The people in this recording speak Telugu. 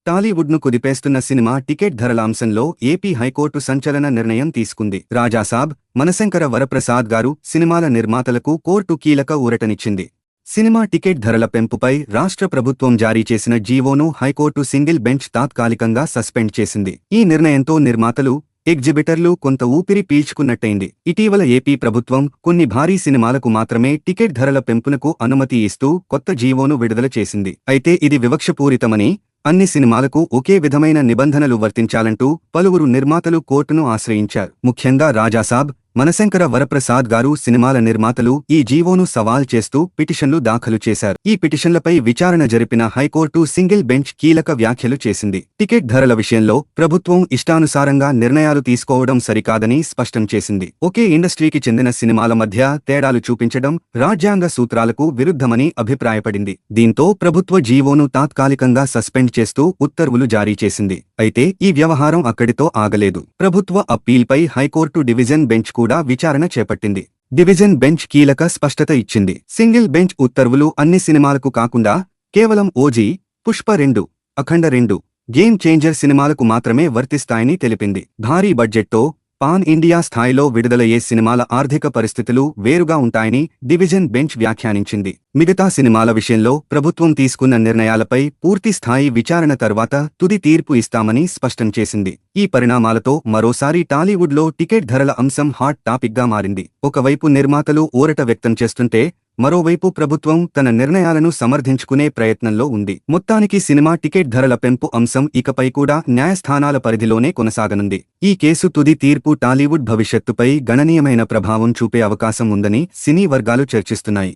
టాలీవుడ్ను కుదిపేస్తున్న సినిమా టికెట్ ధరల అంశంలో ఏపీ హైకోర్టు సంచలన నిర్ణయం తీసుకుంది. రాజాసాబ్, మనశంకర వరప్రసాద్ గారు సినిమాల నిర్మాతలకు కోర్టు కీలక ఊరటనిచ్చింది. సినిమా టికెట్ ధరల పెంపుపై రాష్ట్ర ప్రభుత్వం జారీ చేసిన జీవోను హైకోర్టు సింగిల్ బెంచ్ తాత్కాలికంగా సస్పెండ్ చేసింది. ఈ నిర్ణయంతో నిర్మాతలు, ఎగ్జిబిటర్లు కొంత ఊపిరి పీల్చుకున్నట్టయింది. ఇటీవల ఏపీ ప్రభుత్వం కొన్ని భారీ సినిమాలకు మాత్రమే టికెట్ ధరల పెంపునకు అనుమతి ఇస్తూ కొత్త జీవోను విడుదల చేసింది. అయితే ఇది వివక్షపూరితమని, అన్ని సినిమాలకు ఒకే విధమైన నిబంధనలు వర్తించాలంటూ పలువురు నిర్మాతలు కోర్టును ఆశ్రయించారు. ముఖ్యంగా రాజాసాబ్, మనశంకర వరప్రసాద్ గారు సినిమాల నిర్మాతలు ఈ జీవోను సవాల్ చేస్తూ పిటిషన్లు దాఖలు చేశారు. ఈ పిటిషన్లపై విచారణ జరిపిన హైకోర్టు సింగిల్ బెంచ్ కీలక వ్యాఖ్యలు చేసింది. టికెట్ ధరల విషయంలో ప్రభుత్వం ఇష్టానుసారంగా నిర్ణయాలు తీసుకోవడం సరికాదని స్పష్టం చేసింది. ఒకే ఇండస్ట్రీకి చెందిన సినిమాల మధ్య తేడాలు చూపించడం రాజ్యాంగ సూత్రాలకు విరుద్ధమని అభిప్రాయపడింది. దీంతో ప్రభుత్వ జీవోను తాత్కాలికంగా సస్పెండ్ చేస్తూ ఉత్తర్వులు జారీ చేసింది. అయితే ఈ వ్యవహారం అక్కడితో ఆగలేదు. ప్రభుత్వ అప్పీల్పై హైకోర్టు డివిజన్ బెంచ్ కూడా విచారణ చేపట్టింది. డివిజన్ బెంచ్ కీలక స్పష్టత ఇచ్చింది. సింగిల్ బెంచ్ ఉత్తర్వులు అన్ని సినిమాలకు కాకుండా కేవలం ఓజీ, పుష్ప-2, అఖండ-2, గేమ్ చేంజర్ సినిమాలకు మాత్రమే వర్తిస్తాయని తెలిపింది. భారీ బడ్జెట్తో పాన్ ఇండియా స్థాయిలో విడుదలయ్యే సినిమాల ఆర్థిక పరిస్థితులు వేరుగా ఉంటాయని డివిజన్ బెంచ్ వ్యాఖ్యానించింది. మిగతా సినిమాల విషయంలో ప్రభుత్వం తీసుకున్న నిర్ణయాలపై పూర్తి స్థాయి విచారణ తర్వాత తుది తీర్పు ఇస్తామని స్పష్టం చేసింది. ఈ పరిణామాలతో మరోసారి టాలీవుడ్లో టికెట్ ధరల అంశం హాట్ టాపిక్గా మారింది. ఒకవైపు నిర్మాతలు ఊరట వ్యక్తం చేస్తుంటే, మరోవైపు ప్రభుత్వం తన నిర్ణయాలను సమర్థించుకునే ప్రయత్నంలో ఉంది. మొత్తానికి సినిమా టికెట్ ధరల పెంపు అంశం ఇకపై కూడా న్యాయస్థానాల పరిధిలోనే కొనసాగనుంది. ఈ కేసు తుది తీర్పు టాలీవుడ్ భవిష్యత్తుపై గణనీయమైన ప్రభావం చూపే అవకాశం ఉందని సినీ వర్గాలు చర్చిస్తున్నాయి.